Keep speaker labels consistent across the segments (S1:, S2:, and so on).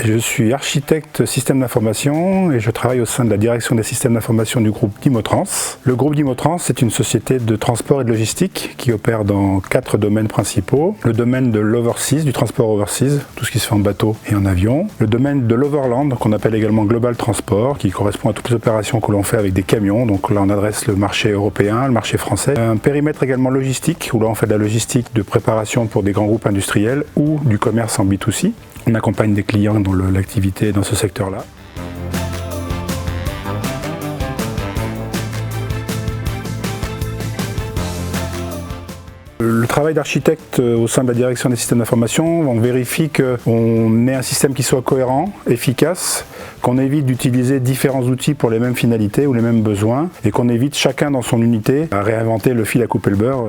S1: Je suis architecte système d'information et je travaille au sein de la direction des systèmes d'information du groupe Dimotrans. Le groupe Dimotrans, c'est une société de transport et de logistique qui opère dans 4 domaines principaux. Le domaine de l'overseas, du transport overseas, tout ce qui se fait en bateau et en avion. Le domaine de l'overland, qu'on appelle également global transport, qui correspond à toutes les opérations que l'on fait avec des camions. Donc là, on adresse le marché européen, le marché français. Un périmètre également logistique, où là, on fait de la logistique de préparation pour des grands groupes industriels ou du commerce en B2C. On accompagne des clients dans l'activité dans ce secteur-là. Le travail d'architecte au sein de la direction des systèmes d'information, on vérifie qu'on ait un système qui soit cohérent, efficace, qu'on évite d'utiliser différents outils pour les mêmes finalités ou les mêmes besoins et qu'on évite chacun dans son unité à réinventer le fil à couper le beurre.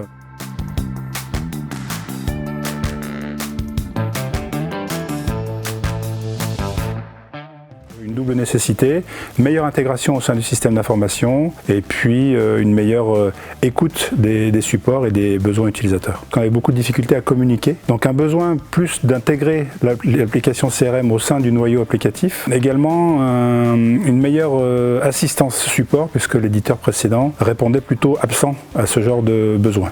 S1: Une double nécessité, meilleure intégration au sein du système d'information et puis une meilleure écoute des supports et des besoins utilisateurs. Quand il y a beaucoup de difficultés à communiquer, donc un besoin plus d'intégrer l'application CRM au sein du noyau applicatif. Également une meilleure assistance support puisque l'éditeur précédent répondait plutôt absent à ce genre de besoin.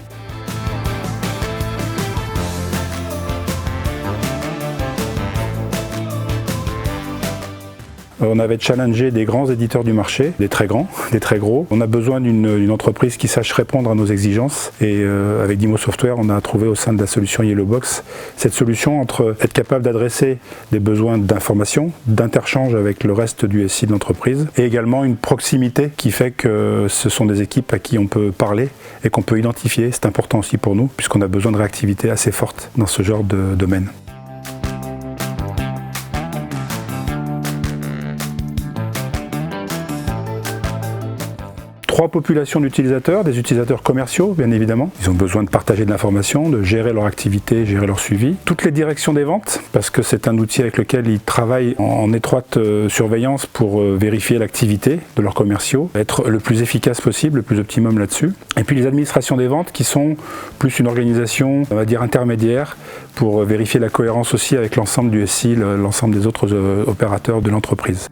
S1: On avait challengé des grands éditeurs du marché, des très grands, des très gros. On a besoin d'une entreprise qui sache répondre à nos exigences et avec Dimo Software, on a trouvé au sein de la solution Yellowbox cette solution entre être capable d'adresser des besoins d'information, d'interchange avec le reste du SI de l'entreprise et également une proximité qui fait que ce sont des équipes à qui on peut parler et qu'on peut identifier. C'est important aussi pour nous puisqu'on a besoin de réactivité assez forte dans ce genre de domaine. 3 populations d'utilisateurs, des utilisateurs commerciaux bien évidemment. Ils ont besoin de partager de l'information, de gérer leur activité, gérer leur suivi. Toutes les directions des ventes, parce que c'est un outil avec lequel ils travaillent en étroite surveillance pour vérifier l'activité de leurs commerciaux, être le plus efficace possible, le plus optimum là-dessus. Et puis les administrations des ventes qui sont plus une organisation, on va dire intermédiaire, pour vérifier la cohérence aussi avec l'ensemble du SI, l'ensemble des autres opérateurs de l'entreprise.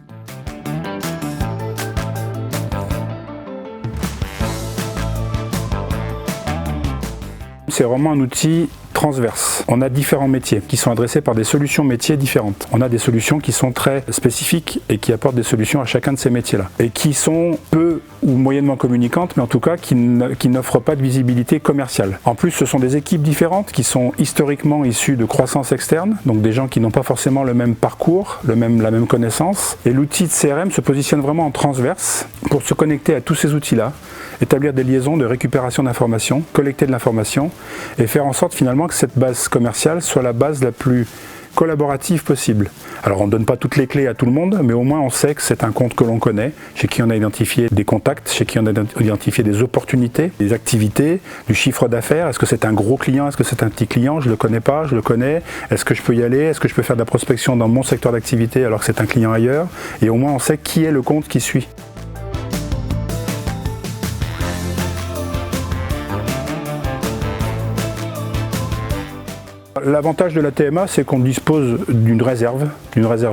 S1: C'est vraiment un outil transverse. On a différents métiers qui sont adressés par des solutions métiers différentes. On a des solutions qui sont très spécifiques et qui apportent des solutions à chacun de ces métiers-là. Et qui sont peu ou moyennement communicantes, mais en tout cas qui n'offrent pas de visibilité commerciale. En plus, ce sont des équipes différentes qui sont historiquement issues de croissance externe, donc des gens qui n'ont pas forcément le même parcours, la même connaissance. Et l'outil de CRM se positionne vraiment en transverse pour se connecter à tous ces outils-là, établir des liaisons de récupération d'informations, collecter de l'information et faire en sorte finalement que cette base commerciale soit la base la plus collaborative possible. Alors on ne donne pas toutes les clés à tout le monde, mais au moins on sait que c'est un compte que l'on connaît, chez qui on a identifié des contacts, chez qui on a identifié des opportunités, des activités, du chiffre d'affaires. Est-ce que c'est un gros client, est-ce que c'est un petit client, je ne le connais pas, je le connais, est-ce que je peux y aller, est-ce que je peux faire de la prospection dans mon secteur d'activité alors que c'est un client ailleurs, et au moins on sait qui est le compte qui suit. L'avantage de la TMA, c'est qu'on dispose d'une réserve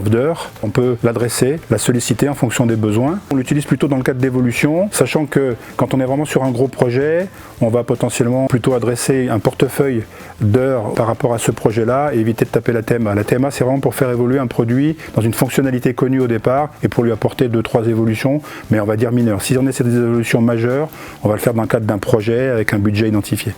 S1: d'heures. On peut l'adresser, la solliciter en fonction des besoins. On l'utilise plutôt dans le cadre d'évolution, sachant que quand on est vraiment sur un gros projet, on va potentiellement plutôt adresser un portefeuille d'heures par rapport à ce projet-là et éviter de taper la TMA. La TMA, c'est vraiment pour faire évoluer un produit dans une fonctionnalité connue au départ et pour lui apporter 2-3 évolutions, mais on va dire mineures. Si on essaie des évolutions majeures, on va le faire dans le cadre d'un projet avec un budget identifié.